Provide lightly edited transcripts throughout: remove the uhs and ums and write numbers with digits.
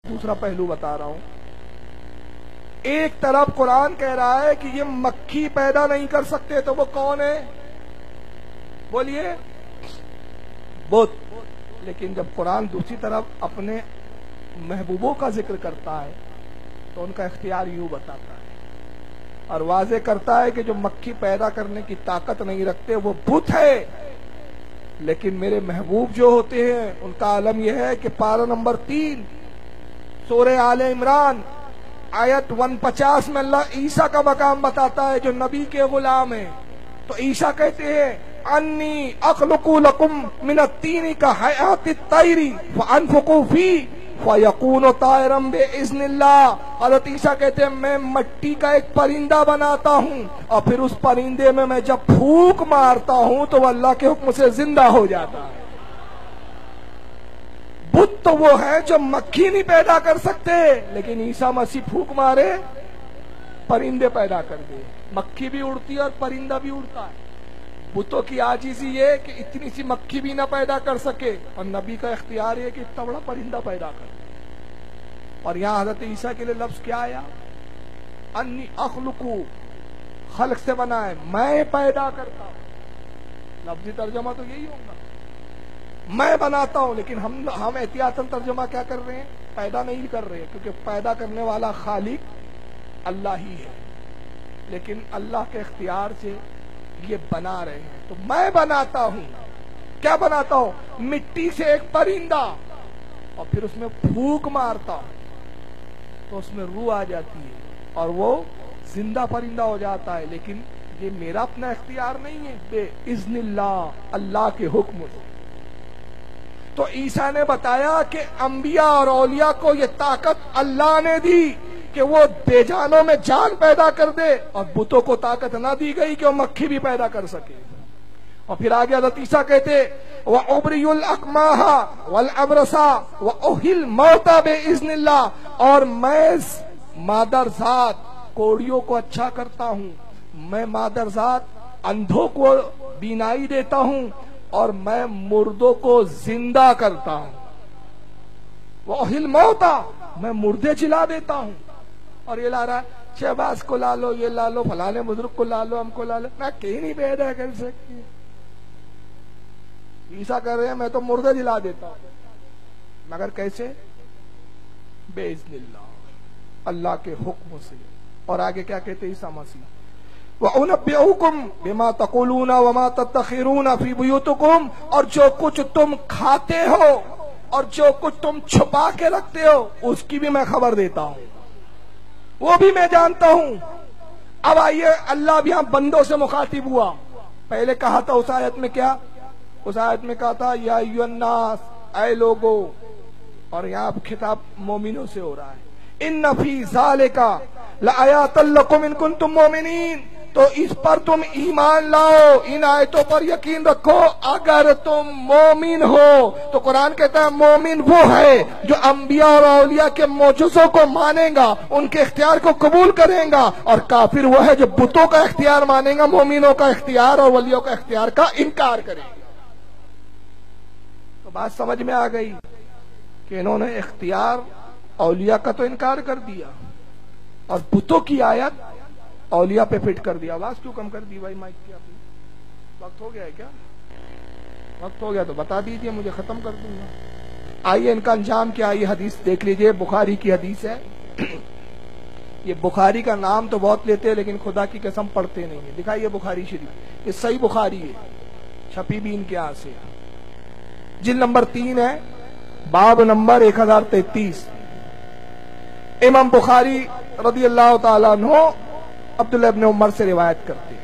دوسرا پہلو بتا رہا ہوں. ایک طرف قرآن کہہ رہا ہے کہ یہ مکھی پیدا نہیں کر سکتے، تو وہ کون ہے؟ بولیے، بت. لیکن جب قرآن دوسری طرف اپنے محبوبوں کا ذکر کرتا ہے تو ان کا اختیار یوں بتاتا ہے اور واضح کرتا ہے کہ جو مکھی پیدا کرنے کی طاقت نہیں رکھتے وہ بت ہے. لیکن میرے محبوب جو ہوتے ہیں ان کا عالم یہ ہے کہ پارہ نمبر 3 سورہ آل عمران آیت 150 میں اللہ عیسیٰ کا مقام بتاتا ہے جو نبی کے غلام ہیں. تو عیسیٰ کہتے ہیں انی اخلق لکم من الطین کہیئۃ الطیر فانفخ فیہ فیکون طائرا باذن اللہ. حضرت عیسیٰ کہتے ہیں میں مٹی کا ایک پرندہ بناتا ہوں اور پھر اس پرندے میں جب پھونک مارتا ہوں تو وہ اللہ کے حکم سے زندہ ہو جاتا ہے. بت تو وہ ہے جو مکھی نہیں پیدا کر سکتے، لیکن عیسیٰ مسیح پھونک مارے پرندے پیدا کر دے. مکھی بھی اڑتی ہے اور پرندہ بھی اڑتا ہے. بتوں کی عاجزی یہ کہ اتنی سی مکھی بھی نہ پیدا کر سکے، اور نبی کا اختیار یہ کہ اتنا بڑا پرندہ پیدا کر دے. اور یہاں حضرت عیسیٰ کے لیے لفظ کیا آیا؟ انی اخلقو، خلق سے بنا ہے، میں پیدا کرتا ہوں. لفظی ترجمہ تو یہی ہوگا، میں بناتا ہوں. لیکن ہم احتیاطاً ترجمہ کیا کر رہے ہیں؟ پیدا نہیں کر رہے، کیونکہ پیدا کرنے والا خالق اللہ ہی ہے. لیکن اللہ کے اختیار سے یہ بنا رہے ہیں. تو میں بناتا ہوں. کیا بناتا ہوں؟ مٹی سے ایک پرندہ، اور پھر اس میں پھونک مارتا ہوں تو اس میں روح آ جاتی ہے اور وہ زندہ پرندہ ہو جاتا ہے. لیکن یہ میرا اپنا اختیار نہیں ہے، بے اذن اللہ، اللہ کے حکم سے. تو عیسیٰ نے بتایا کہ انبیاء اور اولیاء کو یہ طاقت اللہ نے دی کہ وہ بے جانوں میں جان پیدا کر دے، اور بتوں کو طاقت نہ دی گئی کہ وہ مکھی بھی پیدا کر سکے. اور پھر آگے حضرت عیسیٰ کہتے وَأُبْرِئُ الْأَكْمَاهَ وَالْأَبْرَصَ وَأُحْيِي الْمَوْتَى بِإِذْنِ اللَّهِ. اور میں مادر ذات کوڑیوں کو اچھا کرتا ہوں، میں مادر ذات اندھوں کو بینائی دیتا ہوں، اور میں مردوں کو زندہ کرتا ہوں. وَأُحْيِي الْمَوْتَى، میں مردے جلا دیتا ہوں. اور یہ لا رہا ہے شہباز کو لا لو، یہ لا لو، فلانے بزرگ کو لا لو، ہم کو لا لو. میں کہیں نہیں پیدا کر سکتی. عیسیٰ کر رہے ہیں میں تو مردے جلا دیتا ہوں، مگر کیسے؟ بے اذن اللہ، اللہ کے حکم سے. اور آگے کیا کہتے عیسیٰ مسیح؟ وَأُنَبِّئُكُمْ بِمَا تَقُولُونَ وَمَا تَدَّخِرُونَ فِي بُيُوتِكُمْ. اور جو کچھ تم کھاتے ہو اور جو کچھ تم چھپا کے رکھتے ہو اس کی بھی میں خبر دیتا ہوں، وہ بھی میں جانتا ہوں. اب آئیے اللہ بھی یہاں بندوں سے مخاطب ہوا. پہلے کہا تھا اس آیت میں کیا؟ اس آیت میں کہا تھا یا ایھا الناس، اے لوگو. اور یہاں خطاب مومنوں سے ہو رہا ہے. ان فی ذالک لآیات لکم ان کنتم مومنین. تو اس پر تم ایمان لاؤ، ان آیتوں پر یقین رکھو اگر تم مومن ہو. تو قرآن کہتا ہے مومن وہ ہے جو انبیاء اور اولیاء کے معجزوں کو مانے گا، ان کے اختیار کو قبول کرے گا. اور کافر وہ ہے جو بتوں کا اختیار مانے گا، مومنوں کا اختیار اور ولیوں کا اختیار کا انکار کرے گا. تو بات سمجھ میں آ گئی کہ انہوں نے اختیار اولیاء کا تو انکار کر دیا اور بتوں کی آیت اولیاء پہ فٹ کر دیا. آواز کیوں کم کر دی بھائی مائک کی؟ آپ نے وقت ہو گیا ہے کیا؟ وقت ہو گیا تو بتا دیجئے، مجھے ختم کر دوں گا. آئیے ان کا انجام کیا؟ یہ حدیث دیکھ لیجئے، بخاری کی حدیث ہے. یہ بخاری کا نام تو بہت لیتے ہیں لیکن خدا کی قسم پڑھتے نہیں ہیں. دکھائیے بخاری شریف، یہ صحیح بخاری ہے، چھپی بھی ان کے ہاتھ سے. جلد نمبر 3 ہے، باب نمبر 1033. امام بخاری رضی اللہ تعالیٰ عنہ عبداللہ ابن عمر سے روایت کرتے.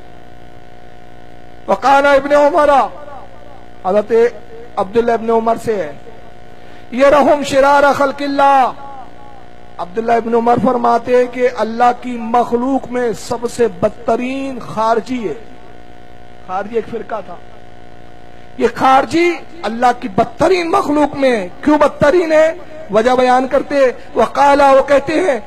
وقال ابن عمر، حضرت عبداللہ ابن عمر سے ہے، یرحم شرار خلق اللہ. عبداللہ ابن عمر فرماتے ہیں کہ اللہ کی مخلوق میں سب سے بدترین خارجی ہے. خارجی ایک فرقہ تھا. یہ خارجی اللہ کی بدترین مخلوق میں. کیوں بدترین ہے؟ وجہ بیان کرتے. وقال، وہ کہتے ہیں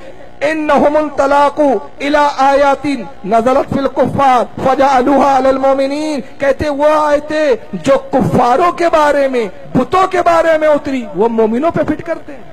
انہم انطلقوا الی آیات نزلت فی الکفار فجعلوها علی المؤمنین. کہتے وہ آیتیں جو کفاروں کے بارے میں، بتوں کے بارے میں اتری، وہ مومنوں پہ فٹ کرتے ہیں.